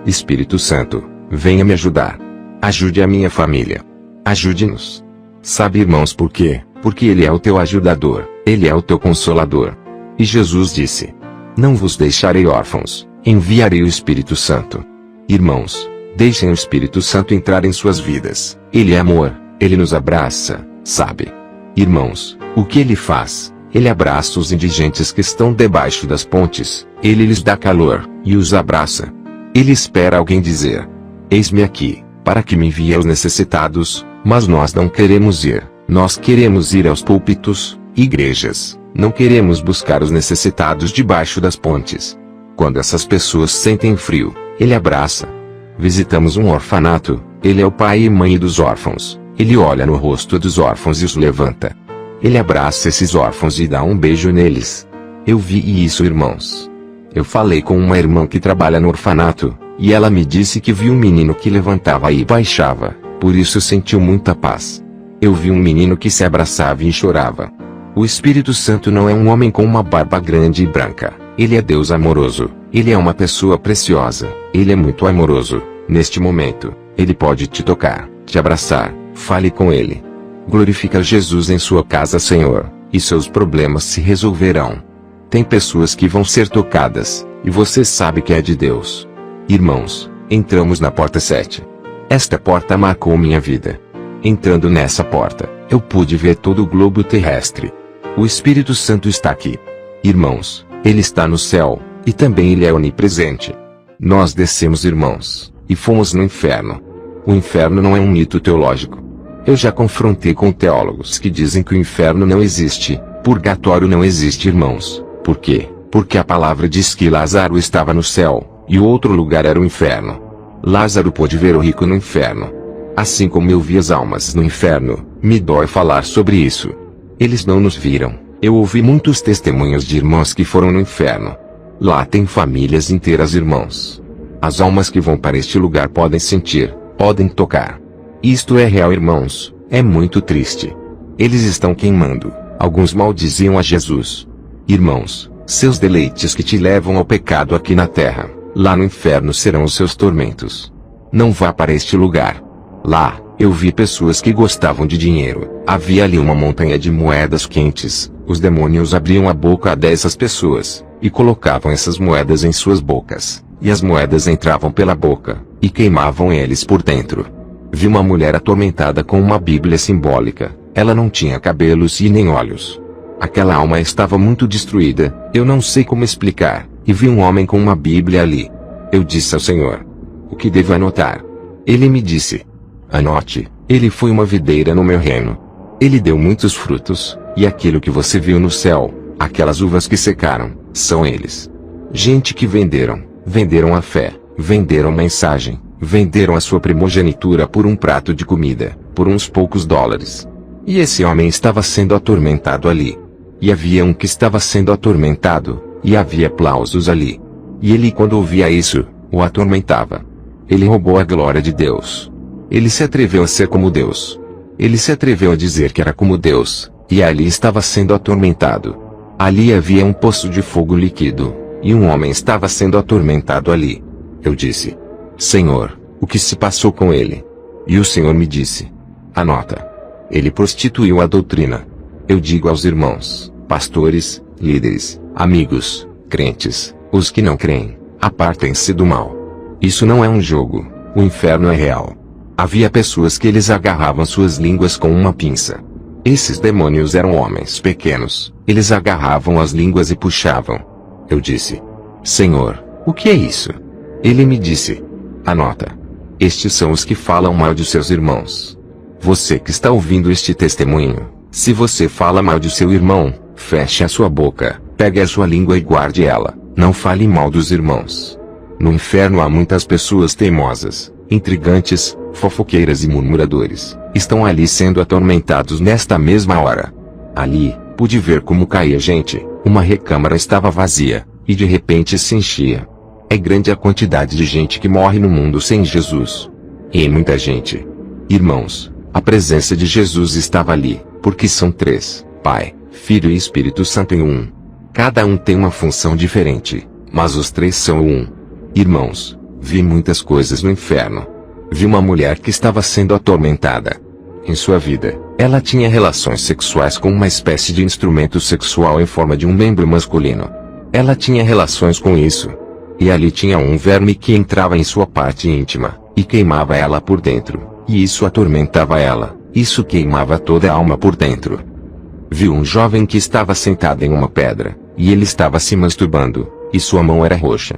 Espírito Santo, venha me ajudar. Ajude a minha família. Ajude-nos. Sabe, irmãos, por quê? Porque Ele é o teu ajudador, Ele é o teu consolador. E Jesus disse: não vos deixarei órfãos, enviarei o Espírito Santo. Irmãos, deixem o Espírito Santo entrar em suas vidas. Ele é amor, Ele nos abraça, sabe? Irmãos, o que Ele faz? Ele abraça os indigentes que estão debaixo das pontes, Ele lhes dá calor, e os abraça. Ele espera alguém dizer: eis-me aqui, para que me envie aos necessitados, mas nós não queremos ir. Nós queremos ir aos púlpitos, igrejas, não queremos buscar os necessitados debaixo das pontes. Quando essas pessoas sentem frio, Ele abraça. Visitamos um orfanato, Ele é o pai e mãe dos órfãos, Ele olha no rosto dos órfãos e os levanta. Ele abraça esses órfãos e dá um beijo neles. Eu vi isso, irmãos. Eu falei com uma irmã que trabalha no orfanato, e ela me disse que viu um menino que levantava e baixava, por isso sentiu muita paz. Eu vi um menino que se abraçava e chorava. O Espírito Santo não é um homem com uma barba grande e branca. Ele é Deus amoroso. Ele é uma pessoa preciosa. Ele é muito amoroso. Neste momento, Ele pode te tocar, te abraçar. Fale com Ele. Glorifica Jesus em sua casa, Senhor, e seus problemas se resolverão. Tem pessoas que vão ser tocadas, e você sabe que é de Deus. Irmãos, entramos na porta 7. Esta porta marcou minha vida. Entrando nessa porta, eu pude ver todo o globo terrestre. O Espírito Santo está aqui. Irmãos, Ele está no céu, e também Ele é onipresente. Nós descemos, irmãos, e fomos no inferno. O inferno não é um mito teológico. Eu já confrontei com teólogos que dizem que o inferno não existe, purgatório não existe, irmãos. Por quê? Porque a palavra diz que Lázaro estava no céu, e o outro lugar era o inferno. Lázaro pôde ver o rico no inferno. Assim como eu vi as almas no inferno, me dói falar sobre isso. Eles não nos viram. Eu ouvi muitos testemunhos de irmãos que foram no inferno. Lá tem famílias inteiras, irmãos. As almas que vão para este lugar podem sentir, podem tocar. Isto é real, irmãos, é muito triste. Eles estão queimando, alguns maldiziam a Jesus. Irmãos, seus deleites que te levam ao pecado aqui na terra, lá no inferno serão os seus tormentos. Não vá para este lugar. Lá, eu vi pessoas que gostavam de dinheiro, havia ali uma montanha de moedas quentes, os demônios abriam a boca dessas pessoas, e colocavam essas moedas em suas bocas, e as moedas entravam pela boca, e queimavam eles por dentro. Vi uma mulher atormentada com uma Bíblia simbólica, ela não tinha cabelos e nem olhos. Aquela alma estava muito destruída, eu não sei como explicar, e vi um homem com uma Bíblia ali. Eu disse ao Senhor: o que devo anotar? Ele me disse: anote, ele foi uma videira no meu reino. Ele deu muitos frutos, e aquilo que você viu no céu, aquelas uvas que secaram, são eles. Gente que venderam a fé, venderam mensagem, venderam a sua primogenitura por um prato de comida, por uns poucos dólares. E esse homem estava sendo atormentado ali. E havia um que estava sendo atormentado, e havia aplausos ali. E ele, quando ouvia isso, o atormentava. Ele roubou a glória de Deus. Ele se atreveu a ser como Deus. Ele se atreveu a dizer que era como Deus, e ali estava sendo atormentado. Ali havia um poço de fogo líquido, e um homem estava sendo atormentado ali. Eu disse: Senhor, o que se passou com ele? E o Senhor me disse: anota. Ele prostituiu a doutrina. Eu digo aos irmãos, pastores, líderes, amigos, crentes, os que não creem, apartem-se do mal. Isso não é um jogo. O inferno é real. Havia pessoas que eles agarravam suas línguas com uma pinça. Esses demônios eram homens pequenos, eles agarravam as línguas e puxavam. Eu disse: Senhor, o que é isso? Ele me disse: anota. Estes são os que falam mal de seus irmãos. Você que está ouvindo este testemunho, se você fala mal de seu irmão, feche a sua boca, pegue a sua língua e guarde ela, não fale mal dos irmãos. No inferno há muitas pessoas teimosas, intrigantes, fofoqueiras e murmuradores, estão ali sendo atormentados nesta mesma hora. Ali, pude ver como caía gente, uma recâmara estava vazia, e de repente se enchia. É grande a quantidade de gente que morre no mundo sem Jesus. E muita gente. Irmãos, a presença de Jesus estava ali, porque são três, Pai, Filho e Espírito Santo em um. Cada um tem uma função diferente, mas os três são um. Irmãos, vi muitas coisas no inferno. Vi uma mulher que estava sendo atormentada. Em sua vida, ela tinha relações sexuais com uma espécie de instrumento sexual em forma de um membro masculino. Ela tinha relações com isso. E ali tinha um verme que entrava em sua parte íntima, e queimava ela por dentro, e isso atormentava ela, isso queimava toda a alma por dentro. Vi um jovem que estava sentado em uma pedra, e ele estava se masturbando, e sua mão era roxa.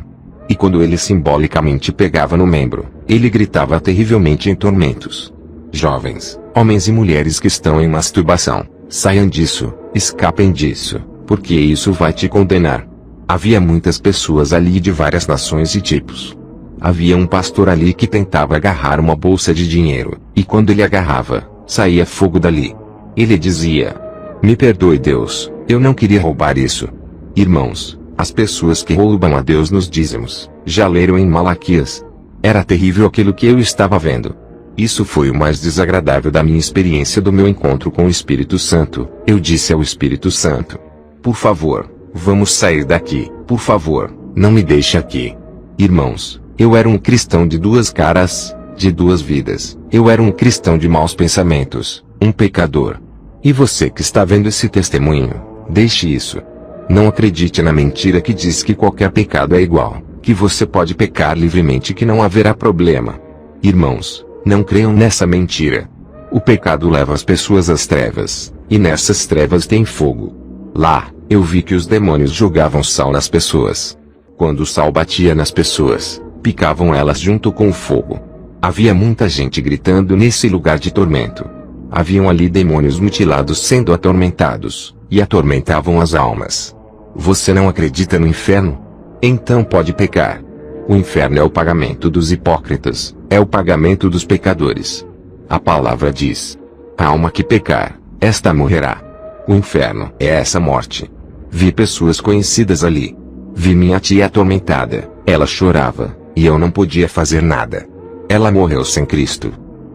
E quando ele simbolicamente pegava no membro, ele gritava terrivelmente em tormentos. Jovens, homens e mulheres que estão em masturbação, saiam disso, escapem disso, porque isso vai te condenar. Havia muitas pessoas ali de várias nações e tipos. Havia um pastor ali que tentava agarrar uma bolsa de dinheiro, e quando ele agarrava, saía fogo dali. Ele dizia: me perdoe Deus, eu não queria roubar isso. Irmãos, as pessoas que roubam a Deus nos dízimos, já leram em Malaquias. Era terrível aquilo que eu estava vendo. Isso foi o mais desagradável da minha experiência do meu encontro com o Espírito Santo. Eu disse ao Espírito Santo: por favor, vamos sair daqui, por favor, não me deixe aqui. Irmãos, eu era um cristão de duas caras, de duas vidas. Eu era um cristão de maus pensamentos, um pecador. E você que está vendo esse testemunho, deixe isso. Não acredite na mentira que diz que qualquer pecado é igual, que você pode pecar livremente e que não haverá problema. Irmãos, não creiam nessa mentira. O pecado leva as pessoas às trevas, e nessas trevas tem fogo. Lá, eu vi que os demônios jogavam sal nas pessoas. Quando o sal batia nas pessoas, picavam elas junto com o fogo. Havia muita gente gritando nesse lugar de tormento. Haviam ali demônios mutilados sendo atormentados, e atormentavam as almas. Você não acredita no inferno? Então pode pecar. O inferno é o pagamento dos hipócritas, é o pagamento dos pecadores. A palavra diz: a alma que pecar, esta morrerá. O inferno é essa morte. Vi pessoas conhecidas ali. Vi minha tia atormentada, ela chorava, e eu não podia fazer nada. Ela morreu sem Cristo.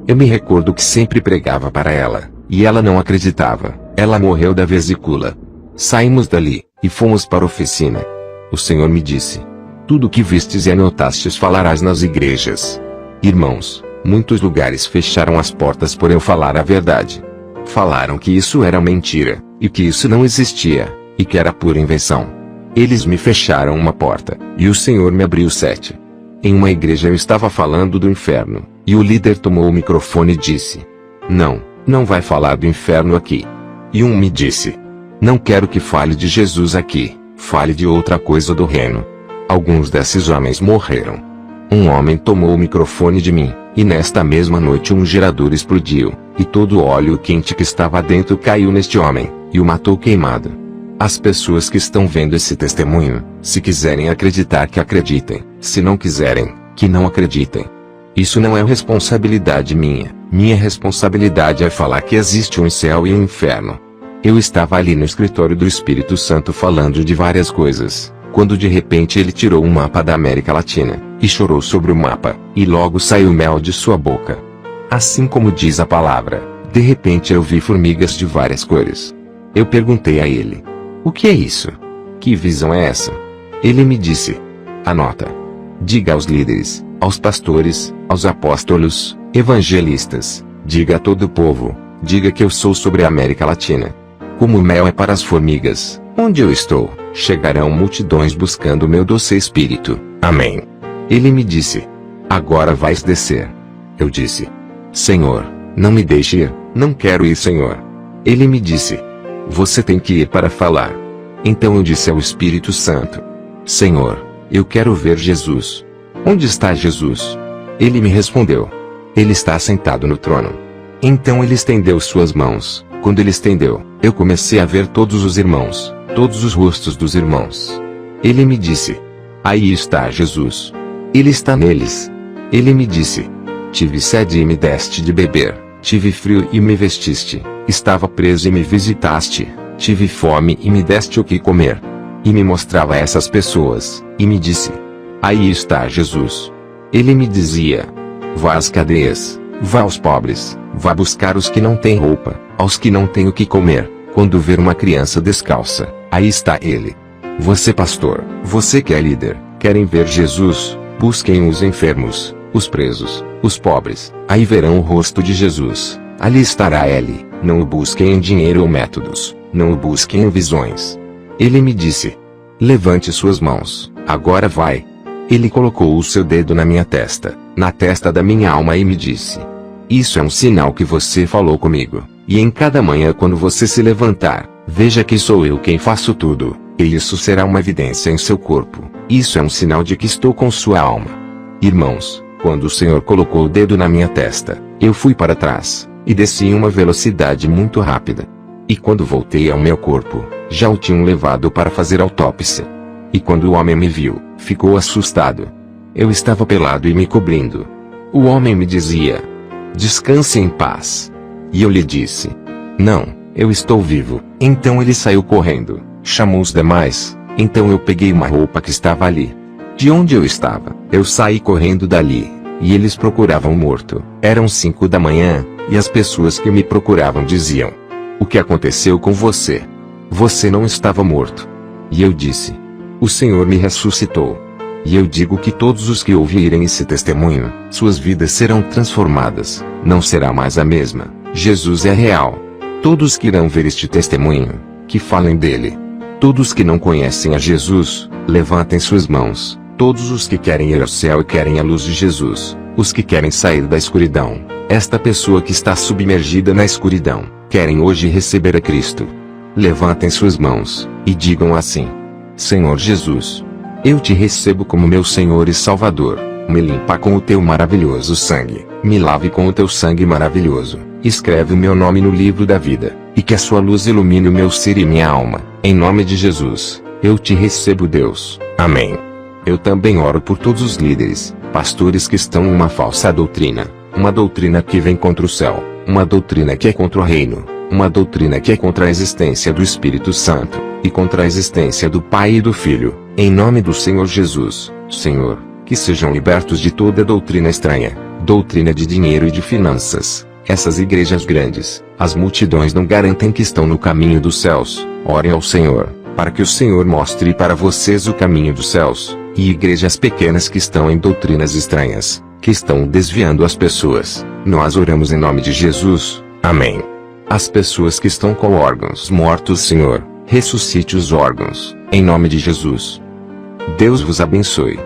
Eu me recordo que sempre pregava para ela, e ela não acreditava. Ela morreu da vesícula. Saímos dali, e fomos para a oficina. O Senhor me disse: tudo o que vistes e anotastes falarás nas igrejas. Irmãos, muitos lugares fecharam as portas por eu falar a verdade. Falaram que isso era mentira, e que isso não existia, e que era pura invenção. Eles me fecharam uma porta, e o Senhor me abriu 7. Em uma igreja eu estava falando do inferno, e o líder tomou o microfone e disse: não vai falar do inferno aqui. E um me disse: não quero que fale de Jesus aqui, fale de outra coisa do reino. Alguns desses homens morreram. Um homem tomou o microfone de mim, e nesta mesma noite um gerador explodiu, e todo o óleo quente que estava dentro caiu neste homem, e o matou queimado. As pessoas que estão vendo esse testemunho, se quiserem acreditar que acreditem, se não quiserem, que não acreditem. Isso não é responsabilidade minha, minha responsabilidade é falar que existe um céu e um inferno. Eu estava ali no escritório do Espírito Santo falando de várias coisas, quando de repente ele tirou um mapa da América Latina, e chorou sobre o mapa, e logo saiu mel de sua boca. Assim como diz a palavra, de repente eu vi formigas de várias cores. Eu perguntei a ele: o que é isso? Que visão é essa? Ele me disse: anota. Diga aos líderes, aos pastores, aos apóstolos, evangelistas, diga a todo o povo, diga que eu sou sobre a América Latina. Como o mel é para as formigas, onde eu estou, chegarão multidões buscando o meu doce espírito. Amém. Ele me disse: Agora vais descer. Eu disse: Senhor, não me deixe ir, não quero ir, Senhor. Ele me disse: você tem que ir para falar. Então eu disse ao Espírito Santo: Senhor, eu quero ver Jesus. Onde está Jesus? Ele me respondeu: ele está sentado no trono. Então ele estendeu suas mãos. Quando ele estendeu, eu comecei a ver todos os irmãos, todos os rostos dos irmãos. Ele me disse: aí está Jesus. Ele está neles. Ele me disse: tive sede e me deste de beber, tive frio e me vestiste, estava preso e me visitaste, tive fome e me deste o que comer. E me mostrava essas pessoas, e me disse: aí está Jesus. Ele me dizia: vá às cadeias, vá aos pobres, vá buscar os que não têm roupa, aos que não têm o que comer. Quando ver uma criança descalça, aí está ele. Você, pastor, você que é líder, querem ver Jesus? Busquem os enfermos, os presos, os pobres, aí verão o rosto de Jesus. Ali estará ele. Não o busquem em dinheiro ou métodos, não o busquem em visões. Ele me disse: levante suas mãos, agora vai. Ele colocou o seu dedo na minha testa, na testa da minha alma, e me disse: isso é um sinal que você falou comigo, e em cada manhã quando você se levantar, veja que sou eu quem faço tudo, e isso será uma evidência em seu corpo. Isso é um sinal de que estou com sua alma. Irmãos, quando o Senhor colocou o dedo na minha testa, eu fui para trás, e desci em uma velocidade muito rápida. E quando voltei ao meu corpo, já o tinham levado para fazer autópsia. E quando o homem me viu, ficou assustado. Eu estava pelado e me cobrindo. O homem me dizia: descanse em paz. E eu lhe disse: não, eu estou vivo. Então ele saiu correndo, chamou os demais. Então eu peguei uma roupa que estava ali. De onde eu estava, eu saí correndo dali, e eles procuravam morto. Eram 5 da manhã, e as pessoas que me procuravam diziam: o que aconteceu com você? Você não estava morto. E eu disse: o Senhor me ressuscitou. E eu digo que todos os que ouvirem esse testemunho, suas vidas serão transformadas, não será mais a mesma. Jesus é real. Todos que irão ver este testemunho, que falem dele. Todos que não conhecem a Jesus, levantem suas mãos. Todos os que querem ir ao céu e querem a luz de Jesus, os que querem sair da escuridão, esta pessoa que está submergida na escuridão, querem hoje receber a Cristo. Levantem suas mãos, e digam assim: Senhor Jesus, eu te recebo como meu Senhor e Salvador. Me limpa com o teu maravilhoso sangue, me lave com o teu sangue maravilhoso, escreve o meu nome no livro da vida, e que a sua luz ilumine o meu ser e minha alma. Em nome de Jesus, eu te recebo, Deus. Amém. Eu também oro por todos os líderes, pastores que estão em uma falsa doutrina, uma doutrina que vem contra o céu, uma doutrina que é contra o reino, uma doutrina que é contra a existência do Espírito Santo, e contra a existência do Pai e do Filho. Em nome do Senhor Jesus, Senhor, que sejam libertos de toda doutrina estranha, doutrina de dinheiro e de finanças. Essas igrejas grandes, as multidões não garantem que estão no caminho dos céus. Orem ao Senhor, para que o Senhor mostre para vocês o caminho dos céus. E igrejas pequenas que estão em doutrinas estranhas, que estão desviando as pessoas. Nós oramos em nome de Jesus. Amém. As pessoas que estão com órgãos mortos, Senhor, ressuscite os órgãos, em nome de Jesus. Deus vos abençoe.